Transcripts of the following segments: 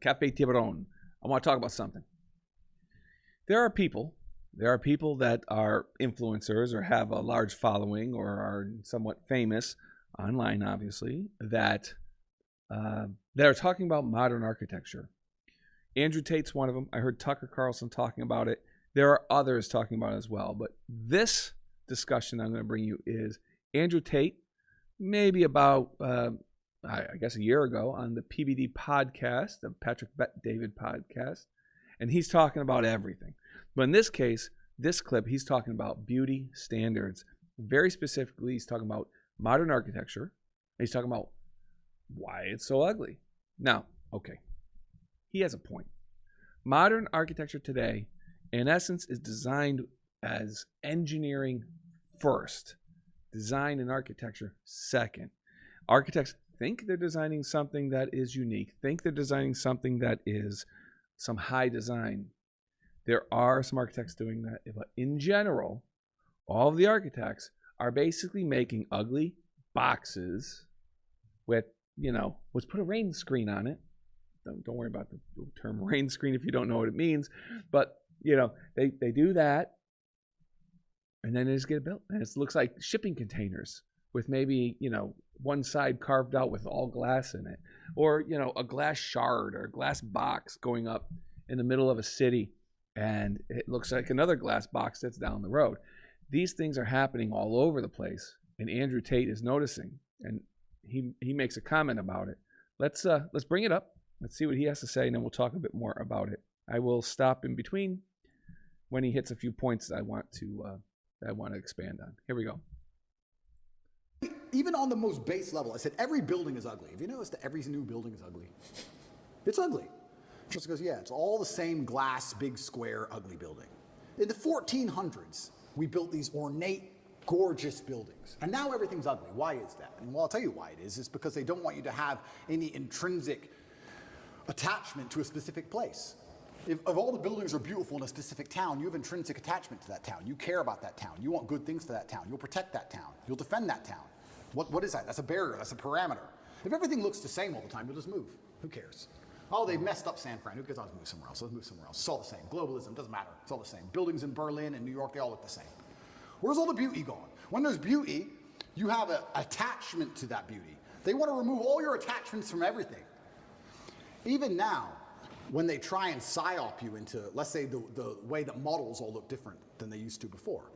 Cafe Tiburon. I want to talk about something. There are people that are influencers or have a large following or are somewhat famous online, obviously, that are talking about modern architecture. Andrew Tate's one of them. I heard Tucker Carlson talking about it. There are others talking about it as well. But this discussion I'm going to bring you is Andrew Tate, maybe about, I guess a year ago on the PBD Podcast, the Patrick Bet-David podcast. And he's talking about everything. But in this case, this clip, he's talking about beauty standards. Very specifically, he's talking about modern architecture. He's talking about why it's so ugly. Now, okay, he has a point. Modern architecture today, in essence, is designed as engineering first, design and architecture second. Architects think they're designing something that is unique, think they're designing something that is some high design. There are some architects doing that, but in general, all of the architects are basically making ugly boxes with, let's put a rain screen on it. Don't worry about the term rain screen if you don't know what it means, but they do that, and then they just get it built, and it looks like shipping containers with maybe one side carved out with all glass in it, or a glass shard or a glass box going up in the middle of a city, and it looks like another glass box that's down the road. These things are happening all over the place, and Andrew Tate is noticing, and he makes a comment about it. Let's bring it up. Let's see what he has to say, and then we'll talk a bit more about it. I will stop in between when he hits a few points that I want to expand on. Here we go. Even on the most base level, I said every building is ugly. Have you noticed that every new building is ugly? It's ugly. Just goes, yeah, it's all the same glass, big square, ugly building. In the 1400s, we built these ornate, gorgeous buildings. And now everything's ugly. Why is that? And well, I'll tell you why it is. It's because they don't want you to have any intrinsic attachment to a specific place. If all the buildings are beautiful in a specific town, you have intrinsic attachment to that town. You care about that town. You want good things for that town. You'll protect that town. You'll defend that town. What is that? That's a barrier. That's a parameter. If everything looks the same all the time, you'll just move. Who cares? Oh, they've messed up San Fran. Who cares? I'll just move somewhere else. Let's move somewhere else. It's all the same. Globalism doesn't matter. It's all the same. Buildings in Berlin and New York, they all look the same. Where's all the beauty going? When there's beauty, you have an attachment to that beauty. They want to remove all your attachments from everything. Even now, when they try and psyop you into, let's say, the way that models all look different than they used to before,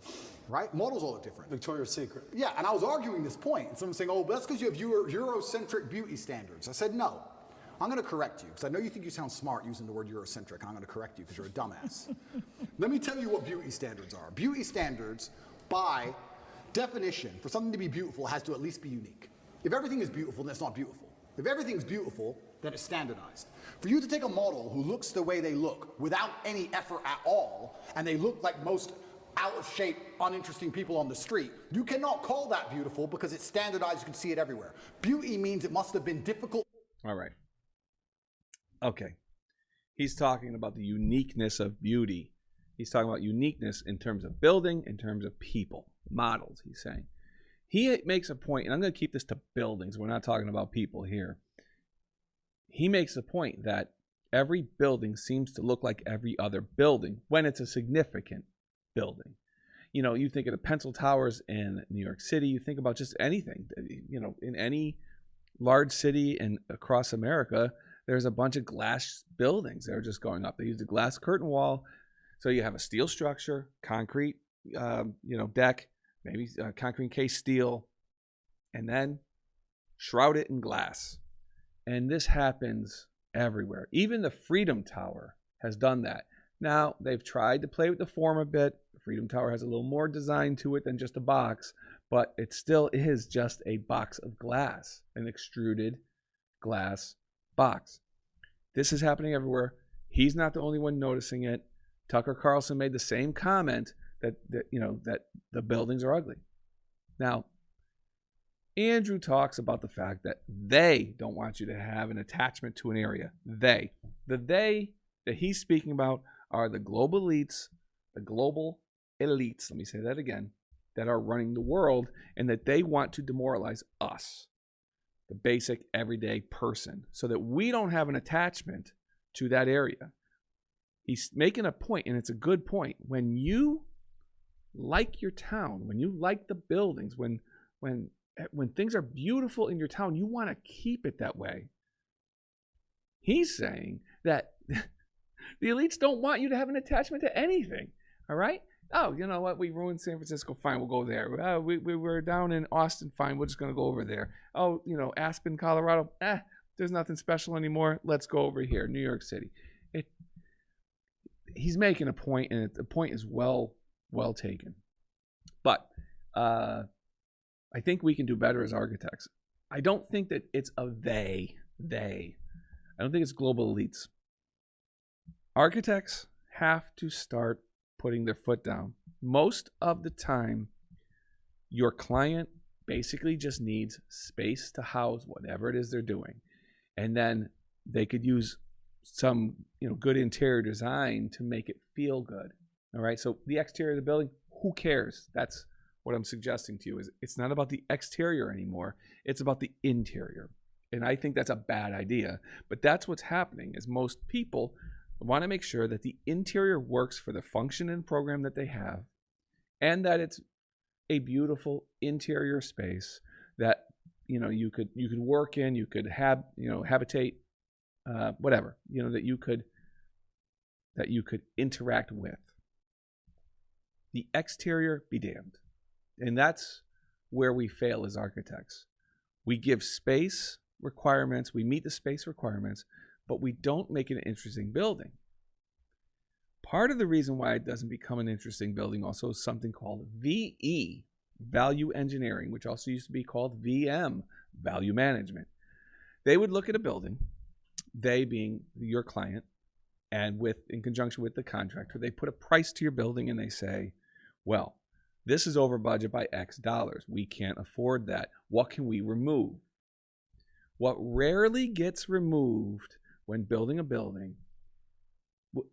right? Models all look different. Victoria's Secret. Yeah, and I was arguing this point, and someone's saying, oh, but that's because you have Eurocentric beauty standards. I said, no. I'm going to correct you, because I know you think you sound smart using the word Eurocentric, and I'm going to correct you because you're a dumbass. Let me tell you what beauty standards are. Beauty standards, by definition, for something to be beautiful, has to at least be unique. If everything is beautiful, then it's not beautiful. If everything's beautiful, then it's standardized. For you to take a model who looks the way they look without any effort at all, and they look like most out of shape, uninteresting people on the street, you cannot call that beautiful because it's standardized, you can see it everywhere. Beauty means it must have been difficult. All right. Okay. He's talking about the uniqueness of beauty. He's talking about uniqueness in terms of building, in terms of people, models, he's saying. He makes a point, and I'm going to keep this to buildings. We're not talking about people here. He makes the point that every building seems to look like every other building when it's a significant building. You think of the Pencil Towers in New York City. You think about just anything. In any large city and across America, there's a bunch of glass buildings that are just going up. They use a glass curtain wall. So you have a steel structure, concrete, deck, maybe concrete encased steel, and then shroud it in glass. And this happens everywhere. Even the Freedom Tower has done that. Now, they've tried to play with the form a bit. The Freedom Tower has a little more design to it than just a box, but it still is just a box of glass, an extruded glass box. This is happening everywhere. He's not the only one noticing it. Tucker Carlson made the same comment that the buildings are ugly. Now, Andrew talks about the fact that they don't want you to have an attachment to an area. The they that he's speaking about are the global elites, let me say that again, that are running the world, and that they want to demoralize us. the basic everyday person, so that we don't have an attachment to that area. He's making a point, and it's a good point. When you like your town, when you like the buildings, when things are beautiful in your town, you want to keep it that way. He's saying that the elites don't want you to have an attachment to anything. All right? Oh, you know what? We ruined San Francisco. Fine, we'll go there. We were down in Austin. Fine, we're just going to go over there. Oh, Aspen, Colorado. There's nothing special anymore. Let's go over here. New York City. He's making a point, and the point is well taken. But I think we can do better as architects. I don't think that it's a they. I don't think it's global elites. Architects have to start putting their foot down. Most of the time, your client basically just needs space to house whatever it is they're doing. And then they could use some good interior design to make it feel good. All right. So the exterior of the building, who cares? That's what I'm suggesting to you. Is it's not about the exterior anymore. It's about the interior. And I think that's a bad idea. But that's what's happening, is most people want to make sure that the interior works for the function and program that they have, and that it's a beautiful interior space that you could work in, you could have habitate, whatever that you could interact with. The exterior be damned. And that's where we fail as architects. We give space requirements, we meet the space requirements, but we don't make it an interesting building. Part of the reason why it doesn't become an interesting building also is something called VE, value engineering, which also used to be called VM, value management. They would look at a building, they being your client, and in conjunction with the contractor, they put a price to your building and they say, well, this is over budget by X dollars. We can't afford that. What can we remove? What rarely gets removed when building a building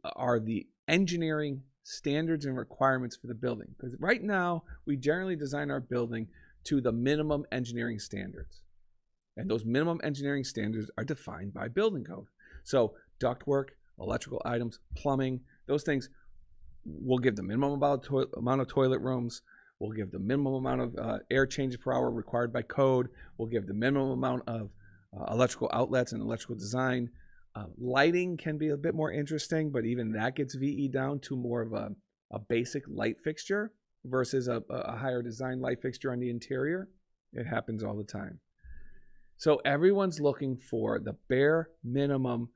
are the engineering standards and requirements for the building. Because right now, we generally design our building to the minimum engineering standards. And those minimum engineering standards are defined by building code. So ductwork, electrical items, plumbing, those things, we'll give the minimum amount of toilet rooms. We'll give the minimum amount of air changes per hour required by code. We'll give the minimum amount of electrical outlets and electrical design. Lighting can be a bit more interesting, but even that gets VE down to more of a basic light fixture versus a higher design light fixture on the interior. It happens all the time. So everyone's looking for the bare minimum,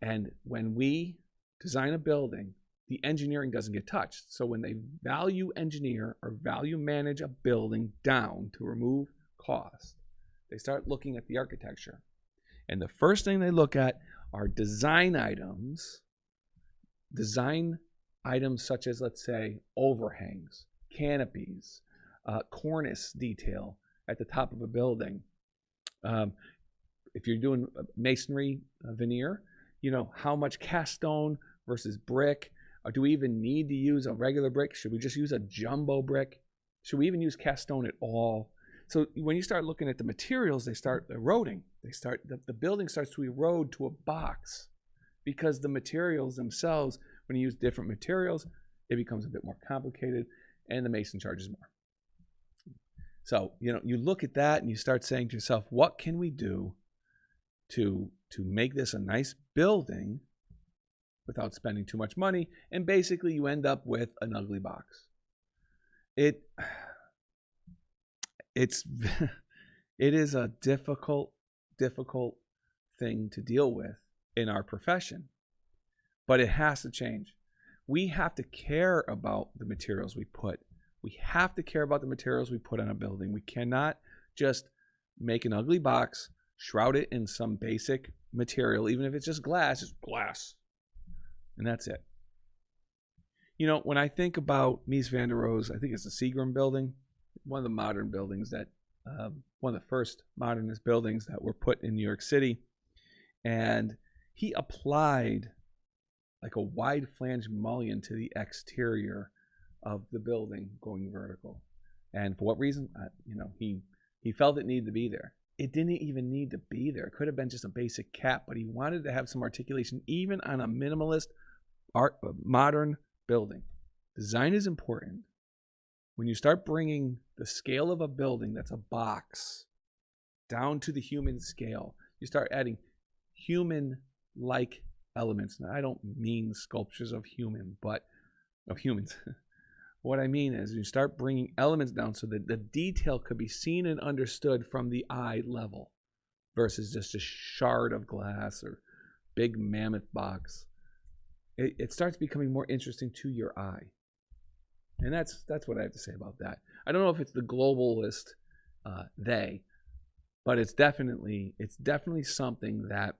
and when we design a building, the engineering doesn't get touched. So when they value engineer or value manage a building down to remove cost, they start looking at the architecture. And the first thing they look at are design items such as, let's say, overhangs, canopies, cornice detail at the top of a building. If you're doing masonry veneer, how much cast stone versus brick? Or do we even need to use a regular brick? Should we just use a jumbo brick? Should we even use cast stone at all? So when you start looking at the materials, they start eroding. The building starts to erode to a box because the materials themselves, when you use different materials, it becomes a bit more complicated and the mason charges more. So, you look at that and you start saying to yourself, what can we do to make this a nice building without spending too much money? And basically you end up with an ugly box. It is a difficult thing to deal with in our profession, but it has to change. We have to care about the materials we put. We have to care about the materials we put on a building. We cannot just make an ugly box, shroud it in some basic material, even if it's just glass, and that's it. When I think about Mies van der Rohe, I think it's the Seagram building, one of the modern buildings that, one of the first modernist buildings that were put in New York City. And he applied like a wide flange mullion to the exterior of the building going vertical. And for what reason? He felt it needed to be there. it didn't even need to be there. It could have been just a basic cap, but he wanted to have some articulation even on a minimalist modern building. Design is important. When you start bringing the scale of a building that's a box down to the human scale, you start adding human-like elements. Now, I don't mean sculptures of humans. What I mean is you start bringing elements down so that the detail could be seen and understood from the eye level versus just a shard of glass or big mammoth box. It starts becoming more interesting to your eye. And that's what I have to say about that. I don't know if it's the globalist but it's definitely something that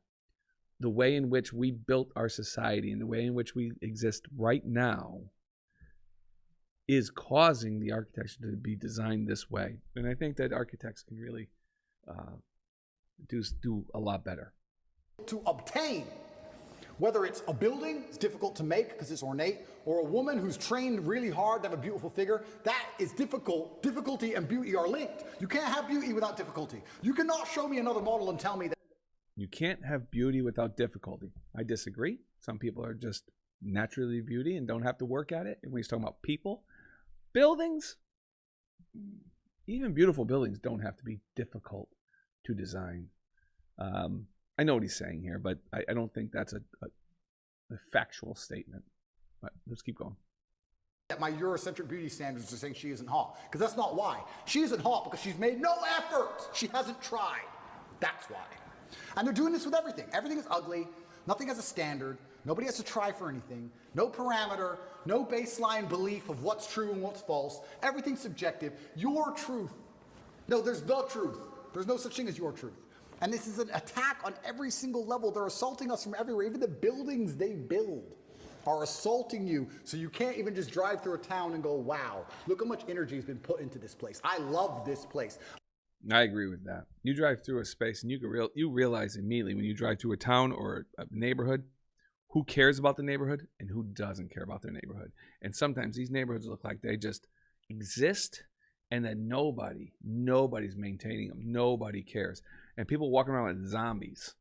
the way in which we built our society and the way in which we exist right now is causing the architecture to be designed this way. And I think that architects can really do a lot better. To obtain, whether it's a building, it's difficult to make because it's ornate, or a woman who's trained really hard to have a beautiful figure, that is difficult. Difficulty and beauty are linked. You can't have beauty without difficulty. You cannot show me another model and tell me that. You can't have beauty without difficulty. I disagree. Some people are just naturally beauty and don't have to work at it. And when he's talking about people, buildings, even beautiful buildings don't have to be difficult to design. I know what he's saying here, but I don't think that's a factual statement. But let's keep going. My Eurocentric beauty standards are saying she isn't hot. Because that's not why. She isn't hot because she's made no effort. She hasn't tried. That's why. And they're doing this with everything. Everything is ugly. Nothing has a standard. Nobody has to try for anything. No parameter. No baseline belief of what's true and what's false. Everything's subjective. Your truth. No, there's the truth. There's no such thing as your truth. And this is an attack on every single level. They're assaulting us from everywhere. Even the buildings they build are assaulting you. So you can't even just drive through a town and go, wow, look how much energy has been put into this place. I love this place. I agree with that. You drive through a space and you realize immediately when you drive through a town or a neighborhood, who cares about the neighborhood and who doesn't care about their neighborhood. And sometimes these neighborhoods look like they just exist and that nobody's maintaining them. Nobody cares. And people walking around like zombies.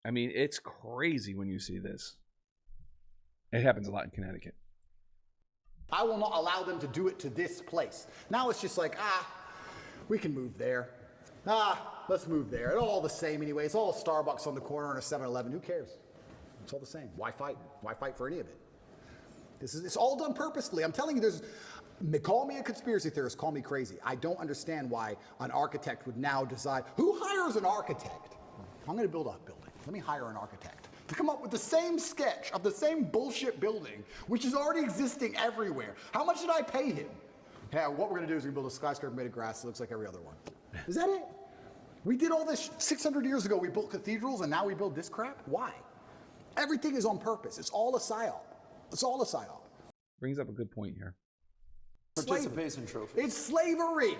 I mean, it's crazy when you see this. It happens a lot in Connecticut. I will not allow them to do it to this place. Now it's just like, we can move there. Let's move there. It's all the same anyway. It's all a Starbucks on the corner and a 7-Eleven. Who cares? It's all the same. Why fight? Why fight for any of it? It's all done purposefully. I'm telling you, call me a conspiracy theorist, call me crazy. I don't understand why an architect would now decide, who hires an architect? I'm going to build a building. Let me hire an architect to come up with the same sketch of the same bullshit building, which is already existing everywhere. How much did I pay him? Yeah, what we're going to do is we're going to build a skyscraper made of grass that looks like every other one. Is that it? We did all this 600 years ago. We built cathedrals, and now we build this crap? Why? Everything is on purpose. It's all a psyop. It's all a psyop. Brings up a good point here. Participation trophy. It's slavery.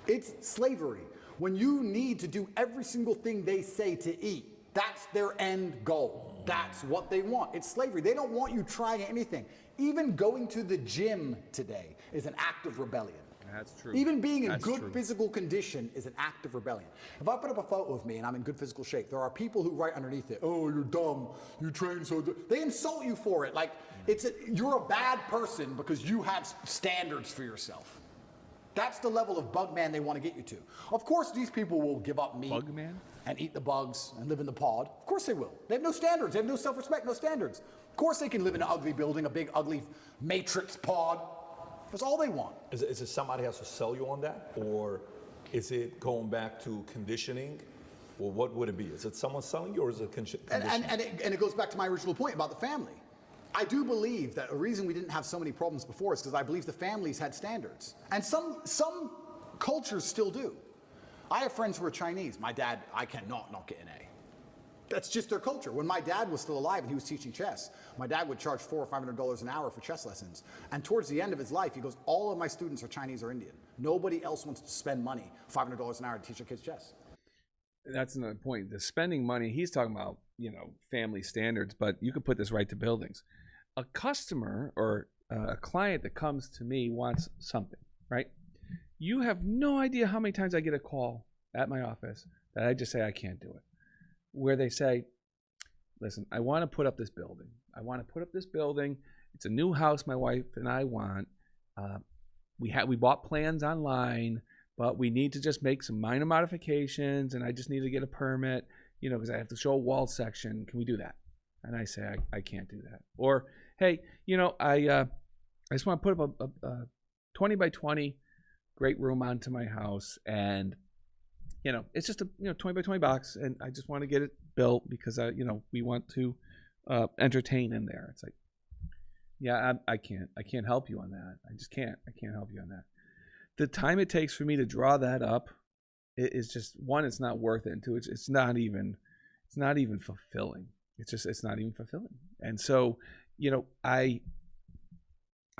It's slavery. When you need to do every single thing they say to eat, that's their end goal. That's what they want. It's slavery. They don't want you trying anything. Even going to the gym today is an act of rebellion. That's true. Even being in good physical condition is an act of rebellion. If I put up a photo of me and I'm in good physical shape, there are people who write underneath it, oh, you're dumb, you train so they insult you for it. Like, you're a bad person because you have standards for yourself. That's the level of bug man they want to get you to. Of course, these people will give up meat and eat the bugs and live in the pod. Of course they will. They have no standards. They have no self-respect, no standards. Of course they can live in an ugly building, a big, ugly matrix pod. That's all they want. Is it somebody has to sell you on that? Or is it going back to conditioning? Or what would it be? Is it someone selling you or is it conditioning? And it goes back to my original point about the family. I do believe that a reason we didn't have so many problems before is because I believe the families had standards. And some cultures still do. I have friends who are Chinese. My dad, I cannot not get an A. That's just their culture. When my dad was still alive and he was teaching chess, my dad would charge $400 or $500 an hour for chess lessons. And towards the end of his life, he goes, all of my students are Chinese or Indian. Nobody else wants to spend money, $500 an hour to teach their kids chess. That's another point. The spending money, he's talking about, family standards, but you could put this right to buildings. A customer or a client that comes to me wants something, right? You have no idea how many times I get a call at my office that I just say I can't do it. Where they say, listen, I want to put up this building. It's a new house my wife and I want. We bought plans online, but we need to just make some minor modifications, and I just need to get a permit, because I have to show a wall section. Can we do that? And I say, I can't do that. Or, hey, I just want to put up a 20 by 20 great room onto my house, and it's just a 20 by 20 box, and I just want to get it built because we want to entertain in there. It's like, yeah, I can't help you on that. I just can't. I can't help you on that. The time it takes for me to draw that up is just, one, it's not worth it, and two, it's not even fulfilling. It's not even fulfilling. And so, I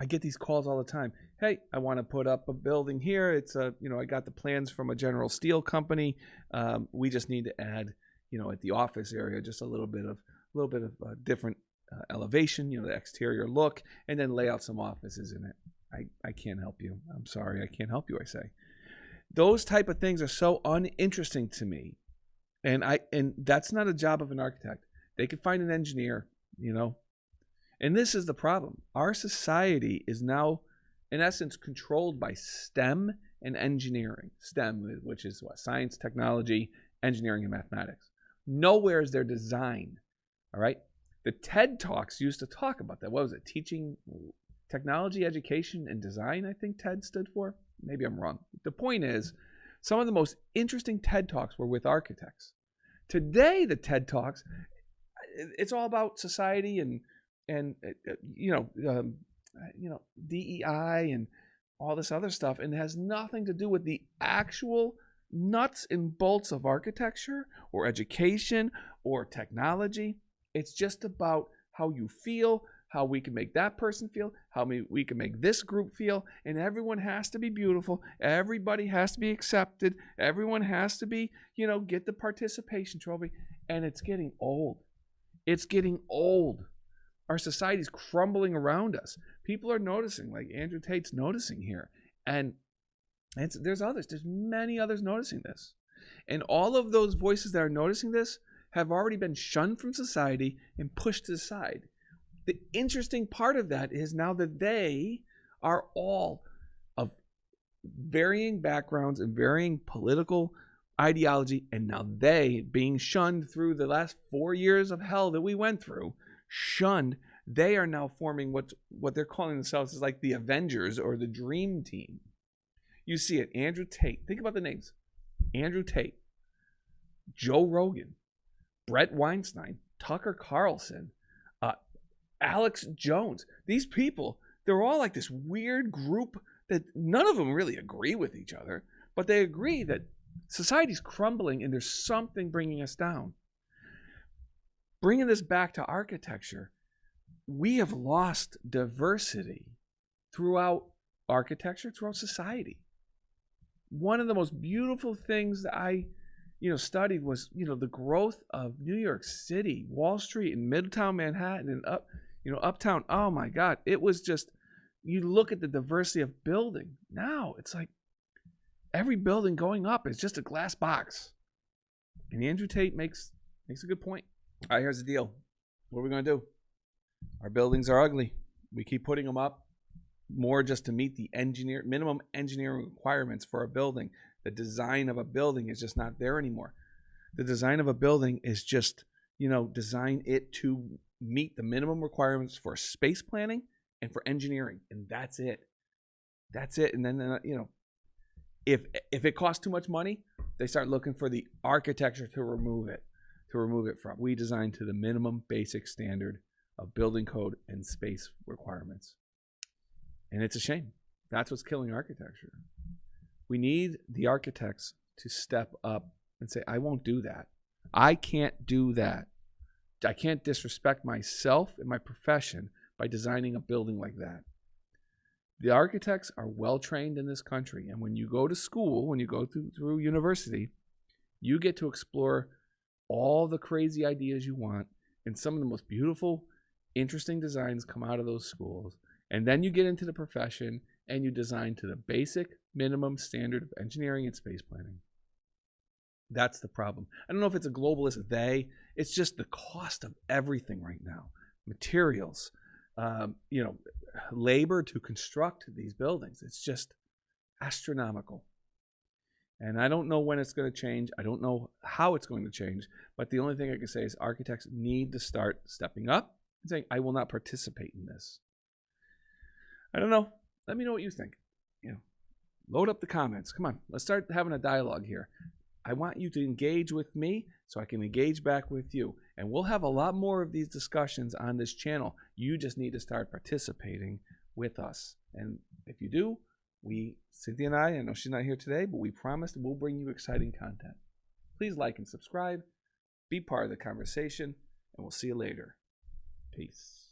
get these calls all the time. Hey, I want to put up a building here. It's I got the plans from a General Steel company. We just need to add, at the office area, just a little bit of different elevation, the exterior look, and then lay out some offices in it. I can't help you. I'm sorry, I can't help you, I say. Those type of things are so uninteresting to me. And that's not a job of an architect. They could find an engineer, And this is the problem. Our society is now, in essence, controlled by STEM and engineering. STEM, which is what? Science, technology, engineering, and mathematics. Nowhere is there design. All right? The TED Talks used to talk about that. What was it? Teaching technology, education, and design, I think TED stood for. Maybe I'm wrong. The point is, some of the most interesting TED Talks were with architects. Today, the TED Talks, it's all about society and DEI and all this other stuff, and it has nothing to do with the actual nuts and bolts of architecture or education or technology. It's just about how you feel, how we can make that person feel, how we can make this group feel, and everyone has to be beautiful. Everybody has to be accepted. Everyone has to be, get the participation trophy. And it's getting old. It's getting old. Our society's crumbling around us. People are noticing, like Andrew Tate's noticing here. And there's many others noticing this. And all of those voices that are noticing this have already been shunned from society and pushed to the side. The interesting part of that is now that they are all of varying backgrounds and varying political ideology, and now they, being shunned through the last 4 years of hell that we went through, shunned, they are now forming what they're calling themselves is like the Avengers or the Dream Team. You see it, Andrew Tate. Think about the names. Andrew Tate, Joe Rogan, Brett Weinstein, Tucker Carlson, Alex Jones. These people, they're all like this weird group that none of them really agree with each other, but they agree that society's crumbling and there's something bringing us down. Bringing this back to architecture, we have lost diversity throughout architecture, throughout society. One of the most beautiful things that I studied was, the growth of New York City, Wall Street, and Midtown Manhattan, and uptown. Oh my God. It was just, you look at the diversity of building. Now it's like every building going up is just a glass box. And Andrew Tate makes a good point. All right, here's the deal. What are we going to do? Our buildings are ugly. We keep putting them up more just to meet the minimum engineering requirements for a building. The design of a building is just not there anymore. The design of a building is just, design it to meet the minimum requirements for space planning and for engineering. And that's it. That's it. And then, if it costs too much money, they start looking for the architecture to remove it from. We design to the minimum basic standard of building code and space requirements. And it's a shame. That's what's killing architecture. We need the architects to step up and say, I won't do that. I can't do that. I can't disrespect myself and my profession by designing a building like that. The architects are well trained in this country. And when you go to school, when you go through university, you get to explore all the crazy ideas you want. And some of the most beautiful, interesting designs come out of those schools. And then you get into the profession and you design to the basic minimum standard of engineering and space planning. That's the problem. I don't know if it's a globalist they. It's just the cost of everything right now. Materials, labor to construct these buildings. It's just astronomical. And I don't know when it's going to change. I don't know how it's going to change. But the only thing I can say is architects need to start stepping up and saying, I will not participate in this. I don't know. Let me know what you think. Load up the comments. Come on. Let's start having a dialogue here. I want you to engage with me so I can engage back with you. And we'll have a lot more of these discussions on this channel. You just need to start participating with us. And if you do, Cynthia and I know she's not here today, but we promised we'll bring you exciting content. Please like and subscribe. Be part of the conversation, and we'll see you later. Peace.